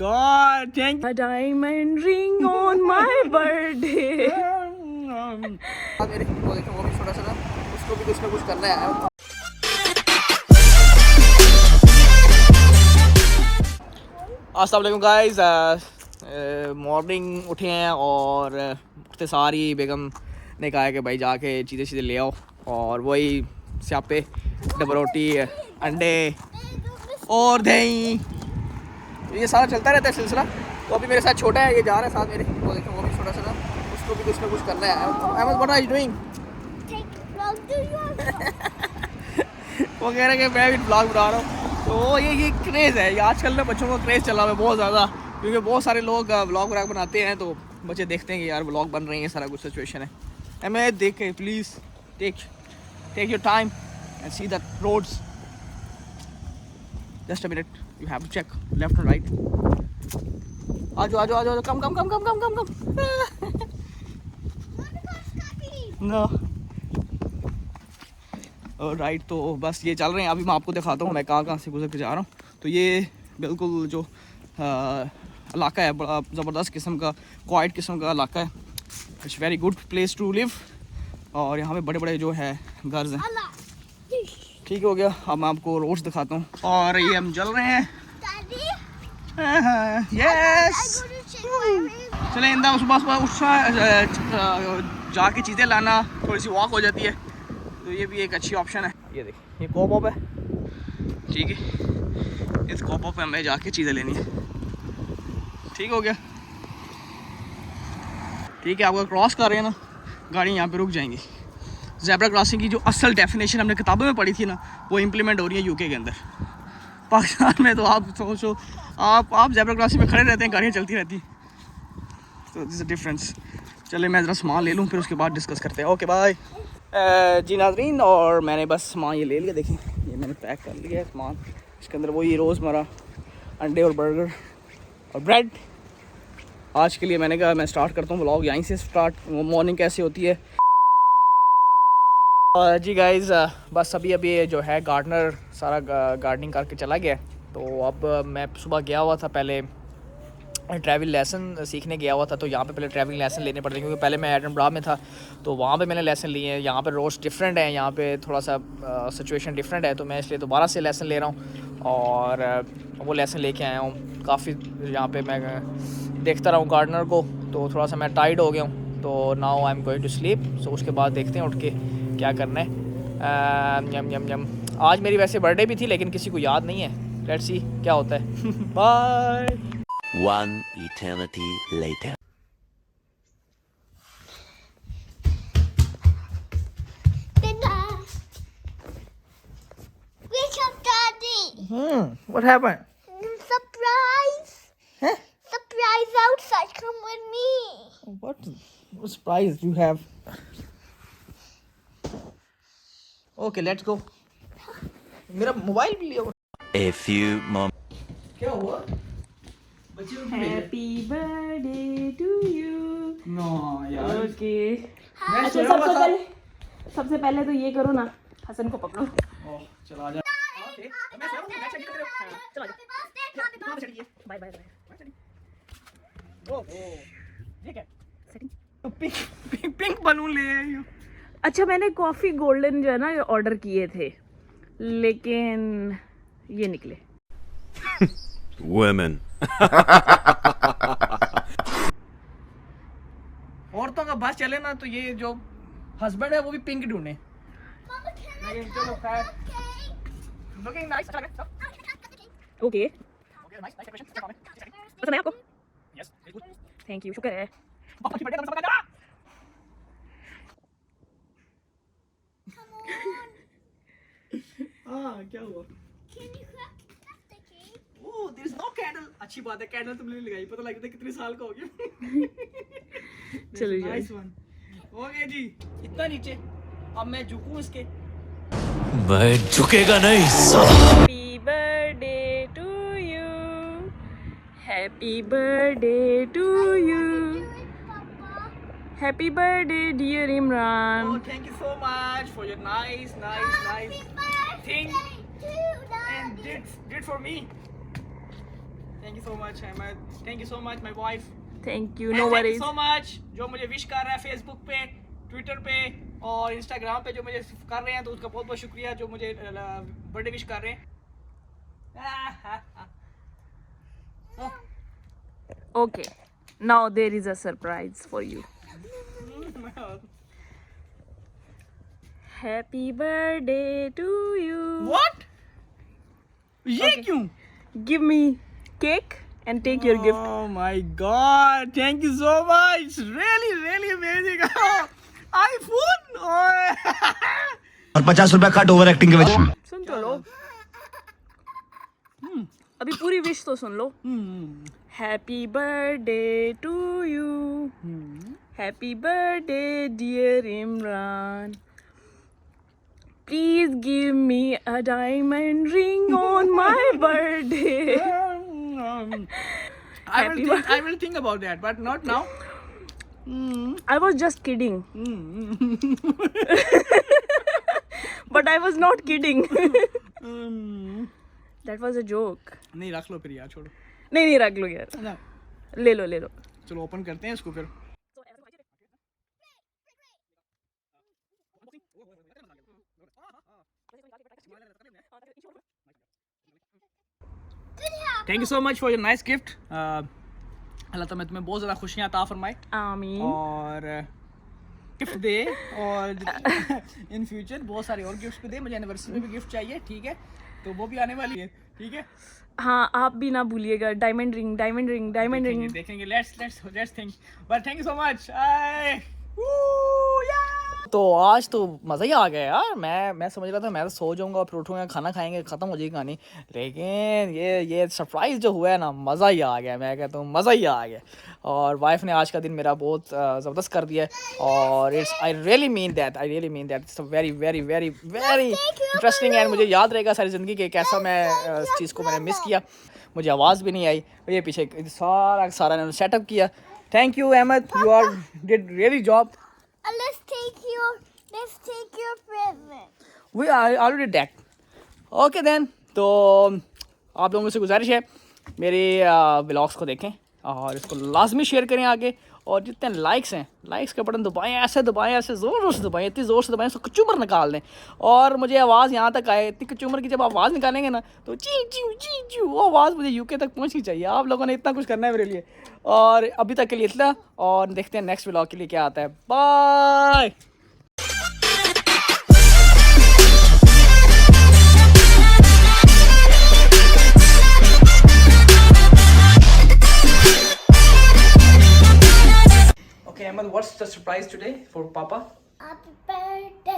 God, thank A diamond ring on my birthday. मेरे वो देखो वो भी छोटा सा था, उसको भी कुछ ना कुछ करना है। अस्सलाम वालेकुम गाइस, मॉर्निंग उठे हैं और उठते सारी बेगम ने कहा है कि भाई जाके चीज़ें चीज़ें ले आओ, और वही स्यापे डबल रोटी अंडे और दही, ये सारा चलता रहता है सिलसिला। तो अभी मेरे साथ छोटा है, ये जा रहा है साथ मेरे, वो देखो वो भी छोटा सा था, उसको भी कुछ ना कुछ करना है। What are you doing? वो कह रहे हैं कि मैं भी ब्लॉग बना रहा हूँ। तो ये क्रेज़ है, ये आजकल ना बच्चों का क्रेज़ चला हुआ है बहुत ज़्यादा, क्योंकि बहुत सारे लोग ब्लॉग व्लॉग बनाते हैं तो बच्चे देखते हैं कि यार ब्लॉग बन रही है, सारा कुछ सिचुएशन है। मैं देख के please take your time and see the roads, just a minute, you have to check left and right. आजो कम नो राइट। तो बस ये चल रहे हैं, अभी मैं आपको दिखाता हूँ मैं कहाँ से गुजर के जा रहा हूँ। तो ये बिल्कुल जो इलाका है बड़ा ज़बरदस्त किस्म का, क्वाइट किस्म का इलाका है। It's very good place to live, और यहाँ पे बड़े बड़े जो है घर हैं। ठीक हो गया, अब मैं आपको रोड्स दिखाता हूँ। और ये हम चल रहे हैं, यस चलें इंदा सुबह जाके चीज़ें लाना, थोड़ी सी वॉक हो जाती है, तो ये भी एक अच्छी ऑप्शन है। ये देखिए ये कॉप है, ठीक है, इस कॉप पे हमें जाके चीज़ें लेनी है। ठीक हो गया, ठीक है। आपको क्रॉस कर रहे हैं ना, गाड़ी यहाँ पे रुक जाएंगी। ज़ेब्रा क्रॉसिंग की जो असल डेफिनेशन हमने किताबों में पढ़ी थी ना, वो इम्प्लीमेंट हो रही है यूके के अंदर। पाकिस्तान में तो आप सोचो, आप ज़ेब्रा क्रॉसिंग में खड़े रहते हैं, गाड़ियाँ चलती रहती, तो दिस इज़ डिफरेंस। चले मैं ज़रा सामान ले लूँ, फिर उसके बाद डिस्कस करते हैं। ओके बाय जी नाज़रीन, और मैंने बस सामान ये ले लिया, देखिए ये मैंने पैक कर लिया है सामान। इसके अंदर वही रोज़मर्रा अंडे और बर्गर और ब्रेड। आज के लिए मैंने कहा मैं स्टार्ट करता हूँ व्लॉग यहीं से स्टार्ट, मॉर्निंग कैसी होती है। जी गाइज़, बस अभी जो है गार्डनर सारा गार्डनिंग करके चला गया। तो अब मैं सुबह गया हुआ था, पहले ट्रैवल लेसन सीखने गया हुआ था, तो यहाँ पे पहले ट्रैवलिंग लेसन लेने पड़ते हैं, क्योंकि पहले मैं एडनब्रा में था तो वहाँ पे मैंने लेसन लिए हैं। यहाँ पे रोड्स डिफरेंट हैं, यहाँ पे थोड़ा सा सिचुएशन डिफरेंट है, तो मैं इसलिए दोबारा से लेसन ले रहा हूँ, और वो लेसन लेके आया हूँ। काफ़ी यहाँ पे मैं देखता रहा हूँ गार्डनर को, तो थोड़ा सा मैं टाइर्ड हो गया हूँ, तो now I am going to sleep. So उसके बाद देखते हैं उठ के क्या करना है। यम आज मेरी वैसे बर्थडे भी थी, लेकिन किसी को याद नहीं है। लेट्स सी क्या होता है। Bye. One eternity later. Wake up, Daddy! What happened? Surprise! Huh? Surprise outside, come with me! What surprise you have? Okay, let's go. मेरा मोबाइल भी लिया। A few moments. क्या हुआ? Happy birthday to you. No यार। Okay, मैं अच्छा सोया हुआ था। सबसे पहले तो ये करो ना, हसन को पकड़ो। ओह चलो आजा। ओके मैं सोया हूँ, मैं चली तेरे। चलो कहाँ पे चढ़ी है? Bye bye. ओह ये क्या? तो पिंक बलून ले आई हो। अच्छा, मैंने कॉफ़ी गोल्डन जो है ना ऑर्डर किए थे, लेकिन ये निकले Women. औरतों का बस चले ना, तो ये जो हस्बैंड है वो भी पिंक ढूंढे। Mama, can I लेकिन चलो खैर, looking nice. Okay. Okay nice question. पसंद है आपको? Yes good. थैंक यू, शुक्र है। पापा की बर्थडे का सब बता। हाँ क्या हुआ? Can you crack the cake? Oh there is no candle. अच्छी बात है, कैंडल तुमने नहीं लगाई, पता लगता है कितने साल का हो गया। चलो नाइस वन। ओके जी, इतना नीचे, अब मैं झुकूं इसके। मैं झुकेगा नहीं साला। Happy birthday to you, happy birthday to you, Papa. Happy birthday dear Imran. Oh, thank you so much for your nice thing and did for me. Thank you so much Ahmed, thank you so much my wife, thank you, no thank you worries. So much जो मुझे wish कर रहा है Facebook पे, Twitter पे और Instagram पे जो मुझे कर रहे हैं, तो उसका बहुत बहुत शुक्रिया जो मुझे बर्थडे विश कर रहे हैं। Okay, now there is a surprise for you. Happy birthday to you. What? ये Okay. क्यों? Give me cake and take your gift. Oh my God! Thank you so much. Really, really amazing. iPhone. और 50 रुपया cut over acting के वजह सुन तो लो, अभी पूरी wish तो सुन लो। Happy birthday to you. Happy birthday dear Imran. Please give me a diamond ring on my birthday. I will think about that, but not now. I was just kidding. But I was not kidding. That was a joke. नहीं रख लो फिर यार, छोड़ो नहीं रख लो यार, ना। ले लो। चलो ओपन करते हैं इसको फिर। Thank you so much for your nice gift. अल्लाह ताला तुम्हें बहुत ज़्यादा खुशियाँ अता फरमाए आमीन। और गिफ्ट दे, और इन फ्यूचर बहुत सारे और गिफ्ट्स भी दे। मुझे एनिवर्सरी में भी गिफ्ट चाहिए, ठीक है, तो वो भी आने वाली है, ठीक है। हाँ, आप भी ना भूलिएगा, डायमंड रिंग। देखेंगे, let's think, but thank you so much. तो आज तो मज़ा ही आ गया यार। मैं समझ रहा था मैं तो सो जाऊंगा, फिर उठूंगा, खाना खाएंगे, ख़त्म हो जाएगी कहानी, लेकिन ये सरप्राइज़ जो हुआ है ना, मज़ा ही आ गया। मैं कहता हूँ मज़ा ही आ गया। और वाइफ ने आज का दिन मेरा बहुत ज़बरदस्त कर दिया है, और I really mean that it's very very very very interesting, and मुझे याद रहेगा सारी ज़िंदगी के कैसा मैं इस चीज़ को मैंने मिस किया। मुझे आवाज़ भी नहीं आई, ये पीछे सारा इन्होंने सेटअप किया। Thank you Ahmed, you are did really job. Let's take your present. We already did that. Okay then. तो आप लोगों से गुजारिश है, मेरे व्लॉग्स को देखें और इसको लाजमी शेयर करें आगे, और जितने लाइक्स हैं, लाइक्स का बटन दबाएं, ऐसे ज़ोर से दबाएं, इतनी ज़ोर से दबाएं, उसको कचूमर निकाल दें, और मुझे आवाज़ यहाँ तक आए। इतनी कचूमर की जब आवाज़ निकालेंगे ना, तो ची वो आवाज़ मुझे यूके तक पहुँचनी चाहिए। आप लोगों ने इतना कुछ करना है मेरे लिए, और अभी तक के लिए इतना, और देखते हैं नेक्स्ट व्लॉग के लिए क्या आता है। Bye. Okay, Ahmed, what's the surprise today for Papa? Happy birthday.